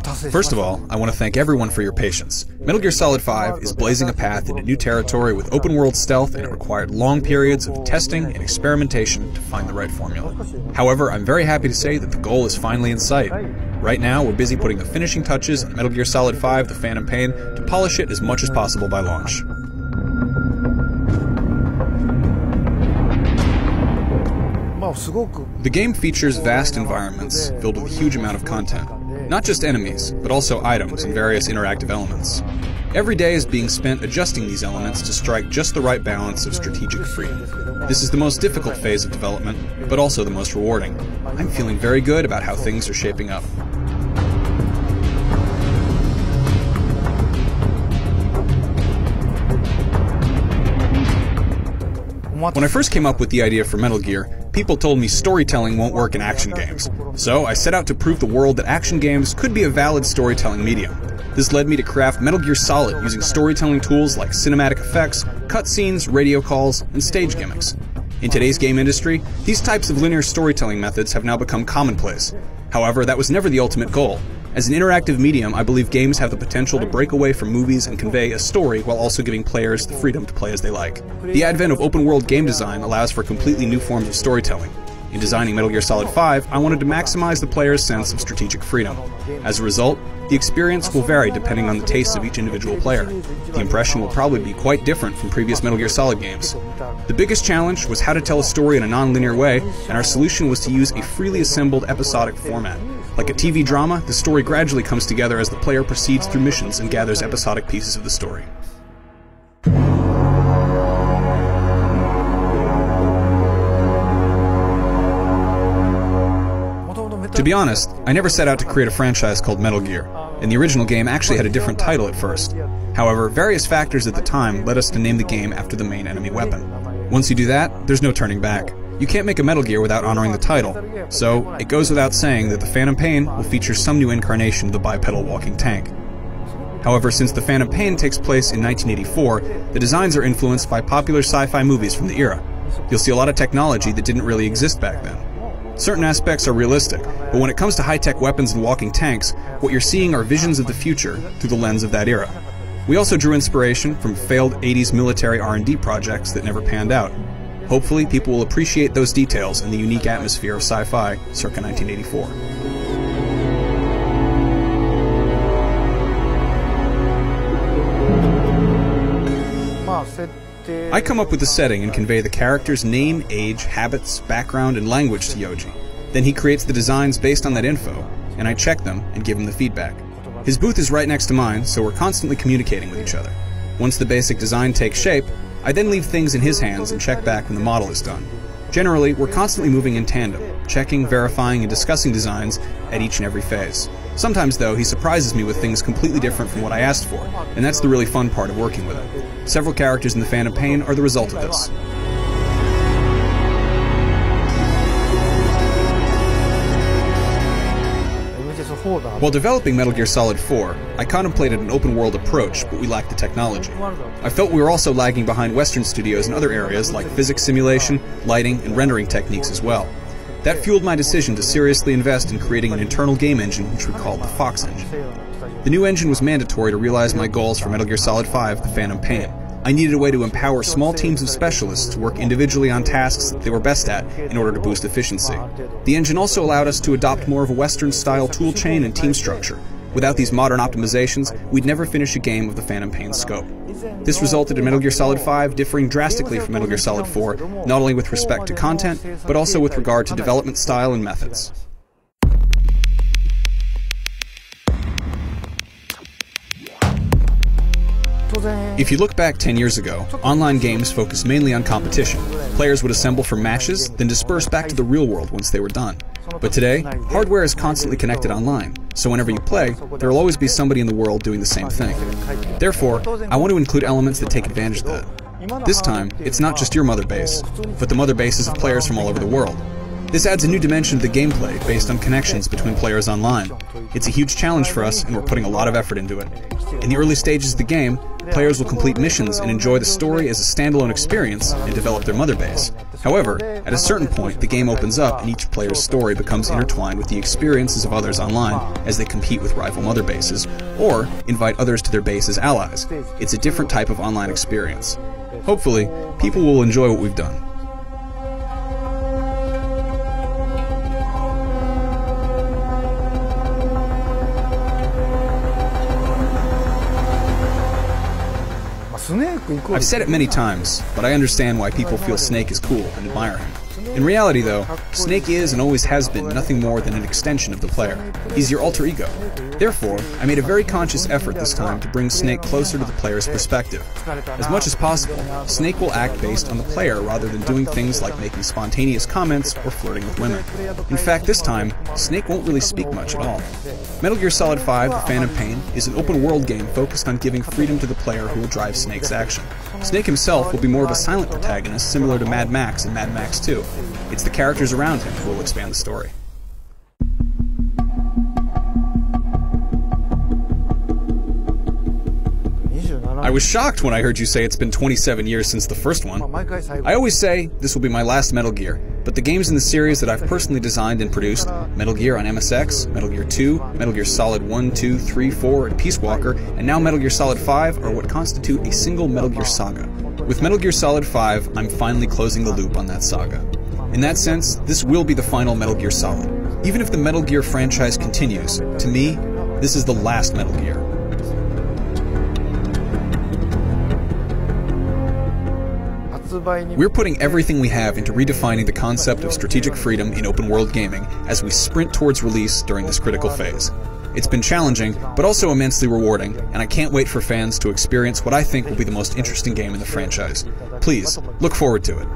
First of all, I want to thank everyone for your patience. Metal Gear Solid 5 is blazing a path into new territory with open-world stealth, and it required long periods of testing and experimentation to find the right formula. However, I'm very happy to say that the goal is finally in sight. Right now, we're busy putting the finishing touches on Metal Gear Solid 5 The Phantom Pain to polish it as much as possible by launch. The game features vast environments filled with a huge amount of content. Not just enemies, but also items and various interactive elements. Every day is being spent adjusting these elements to strike just the right balance of strategic freedom. This is the most difficult phase of development, but also the most rewarding. I'm feeling very good about how things are shaping up. When I first came up with the idea for Metal Gear, people told me storytelling won't work in action games. So I set out to prove the world that action games could be a valid storytelling medium. This led me to craft Metal Gear Solid using storytelling tools like cinematic effects, cutscenes, radio calls, and stage gimmicks. In today's game industry, these types of linear storytelling methods have now become commonplace. However, that was never the ultimate goal. As an interactive medium, I believe games have the potential to break away from movies and convey a story while also giving players the freedom to play as they like. The advent of open-world game design allows for completely new forms of storytelling. In designing Metal Gear Solid 5, I wanted to maximize the player's sense of strategic freedom. As a result, the experience will vary depending on the taste of each individual player. The impression will probably be quite different from previous Metal Gear Solid games. The biggest challenge was how to tell a story in a non-linear way, and our solution was to use a freely assembled episodic format. Like a TV drama, the story gradually comes together as the player proceeds through missions and gathers episodic pieces of the story. To be honest, I never set out to create a franchise called Metal Gear, and the original game actually had a different title at first. However, various factors at the time led us to name the game after the main enemy weapon. Once you do that, there's no turning back. You can't make a Metal Gear without honoring the title, so it goes without saying that the Phantom Pain will feature some new incarnation of the bipedal walking tank. However, since the Phantom Pain takes place in 1984, the designs are influenced by popular sci-fi movies from the era. You'll see a lot of technology that didn't really exist back then. Certain aspects are realistic, but when it comes to high-tech weapons and walking tanks, what you're seeing are visions of the future through the lens of that era. We also drew inspiration from failed 80s military R&D projects that never panned out. Hopefully, people will appreciate those details and the unique atmosphere of sci-fi circa 1984. I come up with the setting and convey the character's name, age, habits, background, and language to Yoji. Then he creates the designs based on that info, and I check them and give him the feedback. His booth is right next to mine, so we're constantly communicating with each other. Once the basic design takes shape, I then leave things in his hands and check back when the model is done. Generally, we're constantly moving in tandem, checking, verifying, and discussing designs at each and every phase. Sometimes, though, he surprises me with things completely different from what I asked for, and that's the really fun part of working with him. Several characters in the Phantom Pain are the result of this. While developing Metal Gear Solid 4, I contemplated an open-world approach, but we lacked the technology. I felt we were also lagging behind Western studios in other areas like physics simulation, lighting, and rendering techniques as well. That fueled my decision to seriously invest in creating an internal game engine which we called the Fox engine. The new engine was mandatory to realize my goals for Metal Gear Solid 5 The Phantom Pain. I needed a way to empower small teams of specialists to work individually on tasks that they were best at in order to boost efficiency. The engine also allowed us to adopt more of a Western-style toolchain and team structure. Without these modern optimizations, we'd never finish a game of the Phantom Pain scope. This resulted in Metal Gear Solid 5 differing drastically from Metal Gear Solid 4, not only with respect to content, but also with regard to development style and methods. If you look back 10 years ago, online games focused mainly on competition. Players would assemble for matches, then disperse back to the real world once they were done. But today, hardware is constantly connected online, so whenever you play, there will always be somebody in the world doing the same thing. Therefore, I want to include elements that take advantage of that. This time, it's not just your mother base, but the mother bases of players from all over the world. This adds a new dimension to the gameplay based on connections between players online. It's a huge challenge for us, and we're putting a lot of effort into it. In the early stages of the game, players will complete missions and enjoy the story as a standalone experience and develop their mother base. However, at a certain point, the game opens up and each player's story becomes intertwined with the experiences of others online as they compete with rival mother bases, or invite others to their base as allies. It's a different type of online experience. Hopefully, people will enjoy what we've done. I've said it many times, but I understand why people feel Snake is cool and admire him. In reality, though, Snake is and always has been nothing more than an extension of the player. He's your alter ego. Therefore, I made a very conscious effort this time to bring Snake closer to the player's perspective. As much as possible, Snake will act based on the player rather than doing things like making spontaneous comments or flirting with women. In fact, this time, Snake won't really speak much at all. Metal Gear Solid 5: The Phantom Pain is an open-world game focused on giving freedom to the player who will drive Snake's action. Snake himself will be more of a silent protagonist similar to Mad Max and Mad Max 2. It's the characters around him who will expand the story. I was shocked when I heard you say it's been 27 years since the first one. I always say this will be my last Metal Gear, but the games in the series that I've personally designed and produced, Metal Gear on MSX, Metal Gear 2, Metal Gear Solid 1, 2, 3, 4, and Peace Walker, and now Metal Gear Solid 5 are what constitute a single Metal Gear saga. With Metal Gear Solid 5, I'm finally closing the loop on that saga. In that sense, this will be the final Metal Gear Solid. Even if the Metal Gear franchise continues, to me, this is the last Metal Gear. We're putting everything we have into redefining the concept of strategic freedom in open-world gaming as we sprint towards release during this critical phase. It's been challenging, but also immensely rewarding, and I can't wait for fans to experience what I think will be the most interesting game in the franchise. Please, look forward to it.